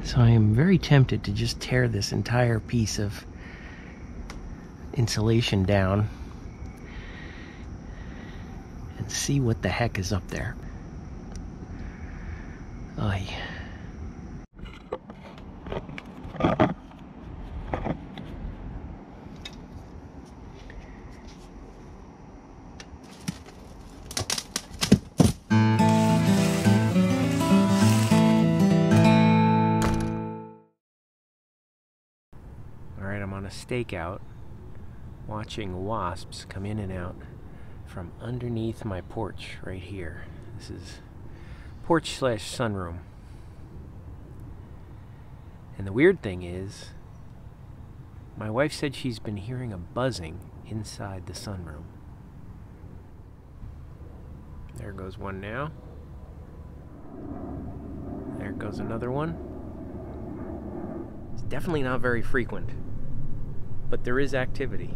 So I am very tempted to just tear this entire piece of insulation down and see what the heck is up there. Oy. Alright, I'm on a stakeout watching wasps come in and out from underneath my porch right here. This is porch slash sunroom. And the weird thing is, my wife said she's been hearing a buzzing inside the sunroom. There goes one now. There goes another one. It's definitely not very frequent, but there is activity.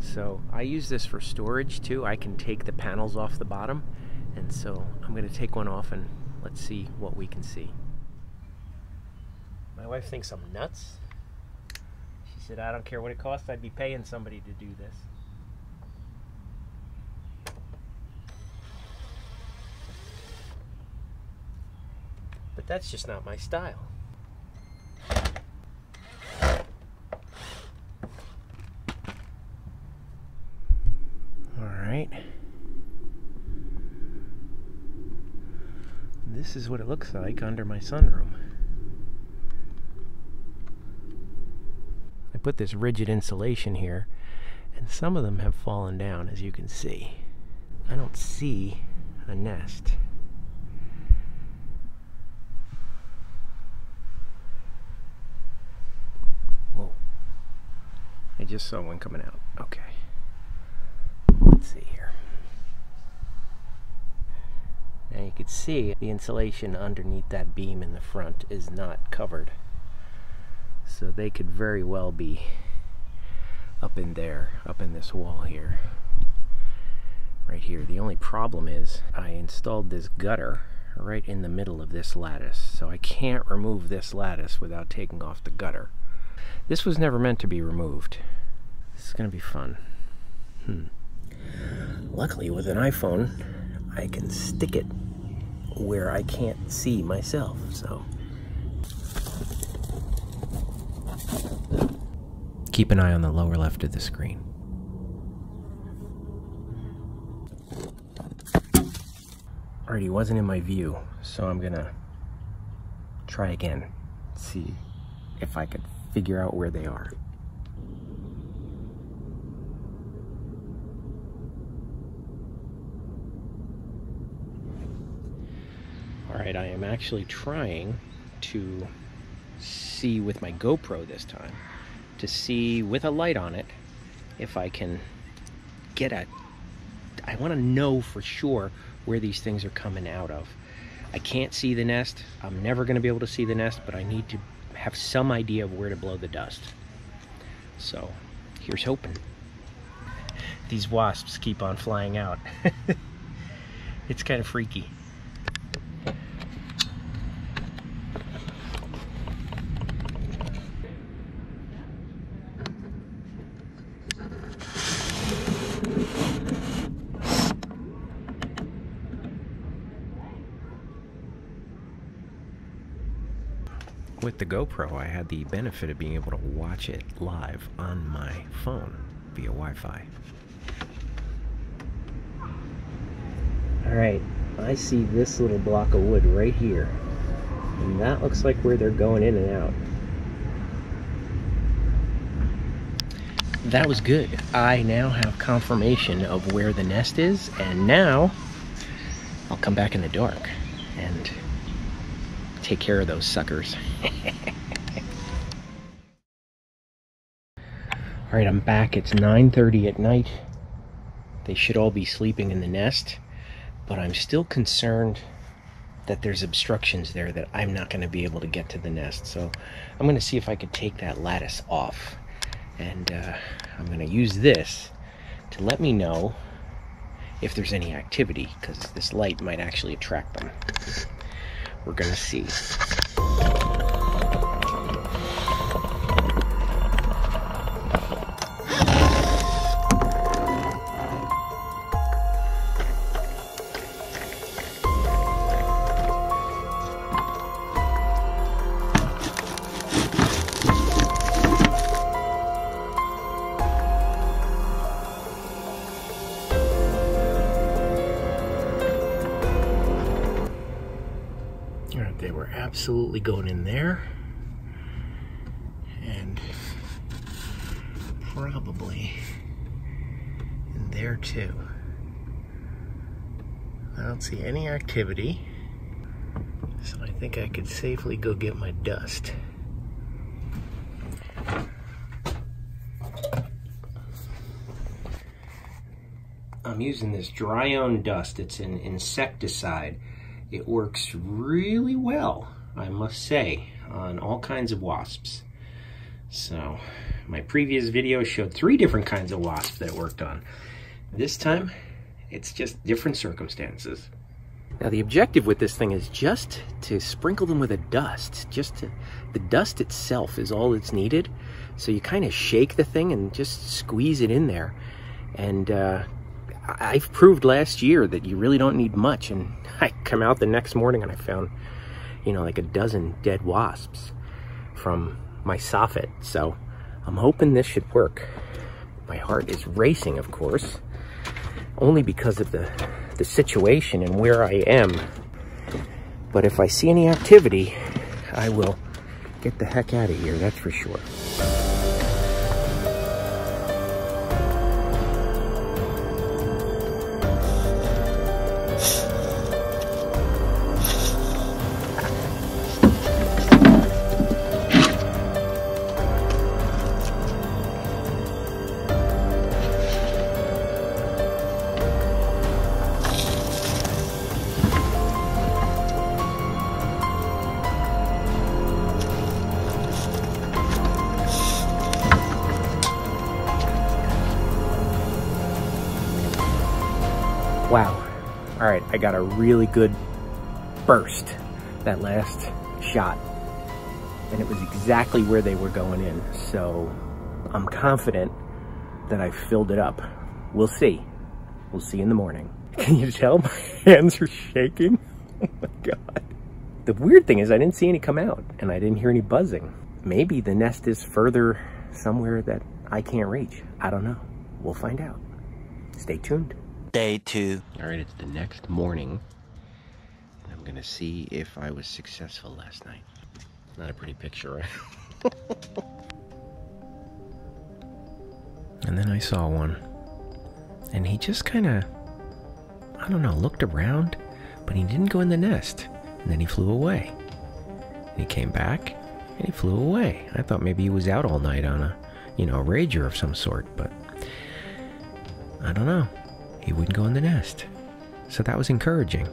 So I use this for storage too. I can take the panels off the bottom, and so I'm going to take one off and let's see what we can see. My wife thinks I'm nuts. She said, I don't care what it costs, I'd be paying somebody to do this. But that's just not my style. Alright. This is what it looks like under my sunroom. I put this rigid insulation here, and some of them have fallen down, as you can see. I don't see a nest. Whoa. I just saw one coming out. Okay. Let's see here. Now you can see the insulation underneath that beam in the front is not covered. So they could very well be up in there, up in this wall here. Right here. The only problem is I installed this gutter right in the middle of this lattice. So I can't remove this lattice without taking off the gutter. This was never meant to be removed. This is going to be fun. Luckily with an iPhone, I can stick it where I can't see myself, so. Keep an eye on the lower left of the screen. Alright, he wasn't in my view, so I'm gonna try again. See if I could figure out where they are. Alright, I am actually trying to see with my GoPro this time, to see with a light on it if I can get a... I want to know for sure where these things are coming out of. I can't see the nest. I'm never going to be able to see the nest, but I need to have some idea of where to blow the dust. So, here's hoping. These wasps keep on flying out. It's kind of freaky. With the GoPro, I had the benefit of being able to watch it live on my phone via Wi-Fi. Alright, I see this little block of wood right here. And that looks like where they're going in and out. That was good. I now have confirmation of where the nest is, and now I'll come back in the dark and take care of those suckers. Alright, I'm back. It's 9:30 at night. They should all be sleeping in the nest, but I'm still concerned that there's obstructions there that I'm not going to be able to get to the nest. So I'm going to see if I could take that lattice off, and I'm going to use this to let me know if there's any activity, because this light might actually attract them. We're gonna see. absolutely going in there. And probably in there too. I don't see any activity, so I think I could safely go get my dust. I'm using this dry-owned dust. It's an insecticide. It works really well, I must say, on all kinds of wasps. So, my previous video showed 3 different kinds of wasps that it worked on. This time, it's just different circumstances. Now the objective with this thing is just to sprinkle them with a dust. The dust itself is all that's needed. So you kind of shake the thing and just squeeze it in there. And I've proved last year that you really don't need much. And I come out the next morning and I found, you know, like a dozen dead wasps from my soffit. So I'm hoping this should work. My heart is racing, of course, only because of the situation and where I am. But if I see any activity, I will get the heck out of here, that's for sure. Wow. All right, I got a really good burst that last shot. And it was exactly where they were going in. So I'm confident that I filled it up. We'll see. We'll see in the morning. Can you tell my hands are shaking? Oh my God. The weird thing is I didn't see any come out and I didn't hear any buzzing. Maybe the nest is further somewhere that I can't reach. I don't know. We'll find out. Stay tuned. Day 2. All right, it's the next morning. And I'm gonna see if I was successful last night. Not a pretty picture, right? And then I saw one. And he just kind of, I don't know, looked around, but he didn't go in the nest. And then he flew away. And he came back, and he flew away. I thought maybe he was out all night on a, you know, a rager of some sort, but I don't know. He wouldn't go in the nest. So that was encouraging.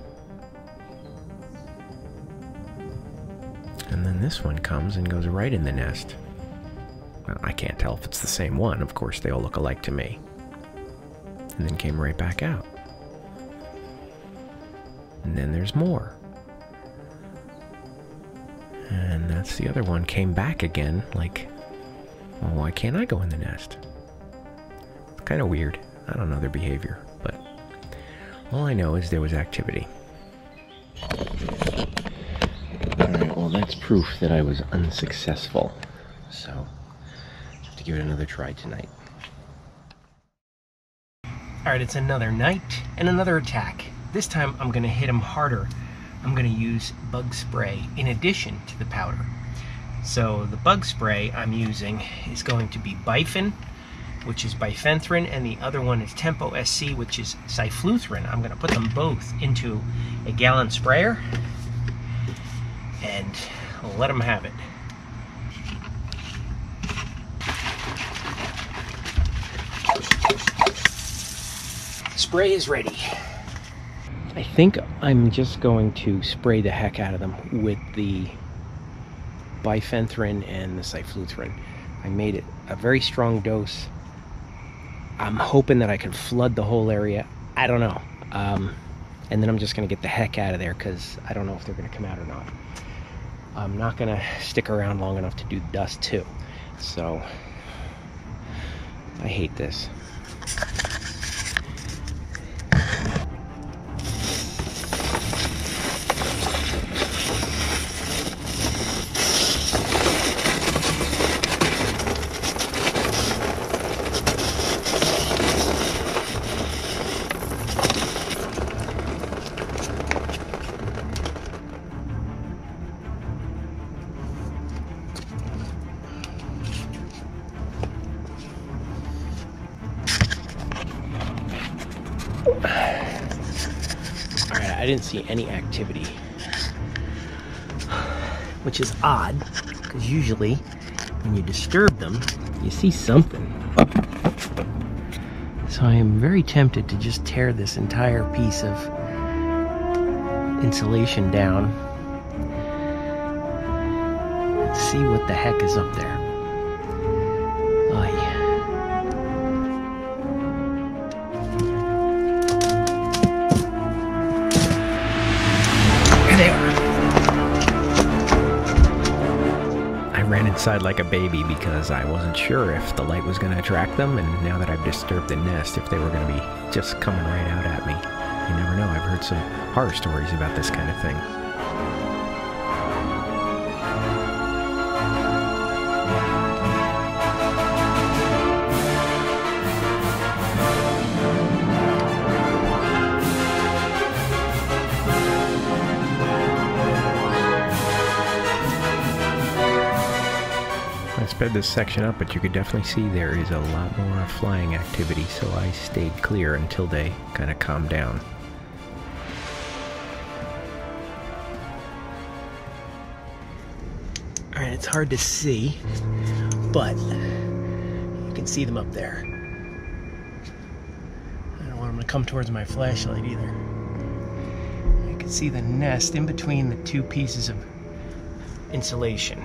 And then this one comes and goes right in the nest. Well, I can't tell if it's the same one. Of course, they all look alike to me. And then came right back out. And then there's more. And that's the other one. Came back again, like, well, why can't I go in the nest? It's kind of weird. I don't know their behavior, but all I know is there was activity. Alright, well that's proof that I was unsuccessful. So, I have to give it another try tonight. Alright, it's another night and another attack. This time I'm going to hit him harder. I'm going to use bug spray in addition to the powder. So the bug spray I'm using is going to be Bifin, which is bifenthrin, and the other one is Tempo SC, which is cyfluthrin. I'm going to put them both into a gallon sprayer and let them have it. Spray is ready. I think I'm just going to spray the heck out of them with the bifenthrin and the cyfluthrin. I made it a very strong dose. I'm hoping that I can flood the whole area. I don't know. And then I'm just going to get the heck out of there because I don't know if they're going to come out or not. I'm not going to stick around long enough to do dust too. So, I hate this. didn't see any activity, which is odd, because usually when you disturb them, you see something. So I am very tempted to just tear this entire piece of insulation down and see what the heck is up there. Oy. There they are. I ran inside like a baby because I wasn't sure if the light was going to attract them, and now that I've disturbed the nest, if they were going to be just coming right out at me. You never know. I've heard some horror stories about this kind of thing. I sped this section up, but you could definitely see there is a lot more flying activity, so I stayed clear until they kind of calmed down. Alright, it's hard to see, but you can see them up there. I don't want them to come towards my flashlight either. You can see the nest in between the two pieces of insulation.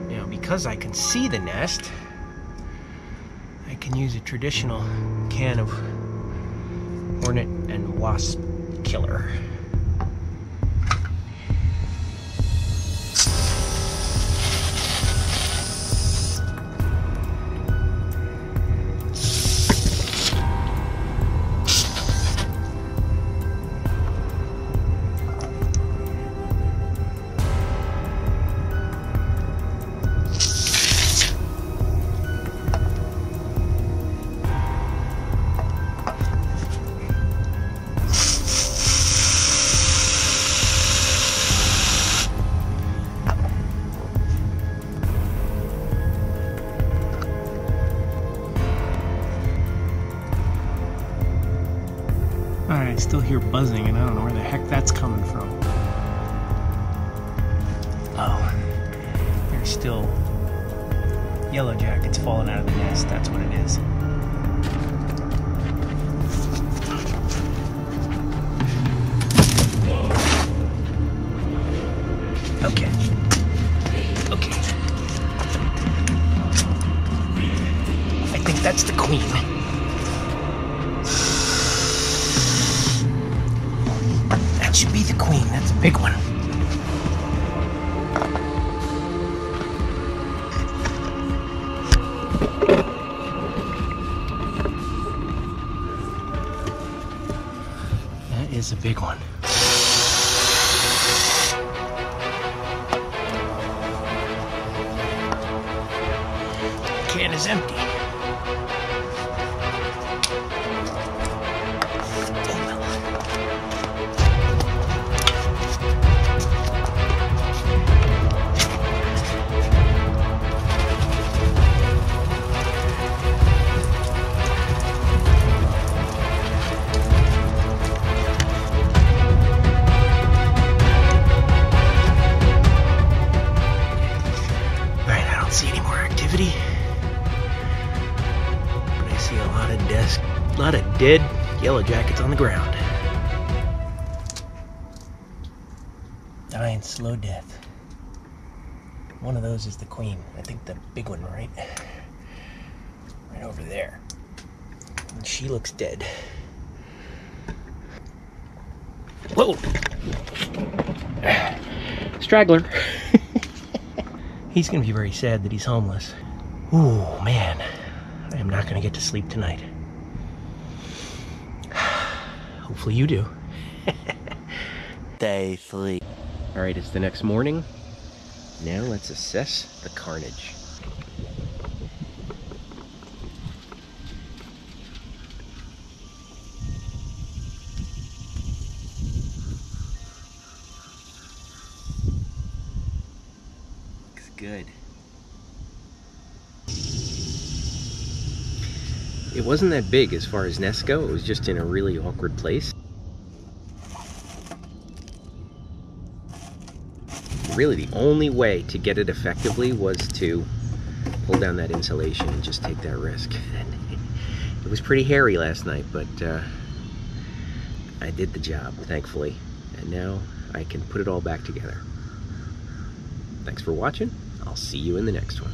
Now, because I can see the nest, I can use a traditional can of hornet and wasp killer. Alright, I still hear buzzing and I don't know where the heck that's coming from. Oh, there's still yellow jackets falling out of the nest, that's what it is. Okay. Okay. I think that's the queen. That should be the queen. That's a big one. That is a big one. Can is empty. See any more activity, but I see a lot of dead yellow jackets on the ground, dying slow death. One of those is the queen. I think the big one right over there, and she looks dead. Whoa, straggler. He's going to be very sad that he's homeless. Ooh, man. I am not going to get to sleep tonight. Hopefully you do. Stay asleep. Alright, it's the next morning. Now let's assess the carnage. Good. It wasn't that big as far as nests go. It was just in a really awkward place. really the only way to get it effectively was to pull down that insulation and just take that risk. It was pretty hairy last night, but I did the job, thankfully, and now I can put it all back together. Thanks for watching. I'll see you in the next one.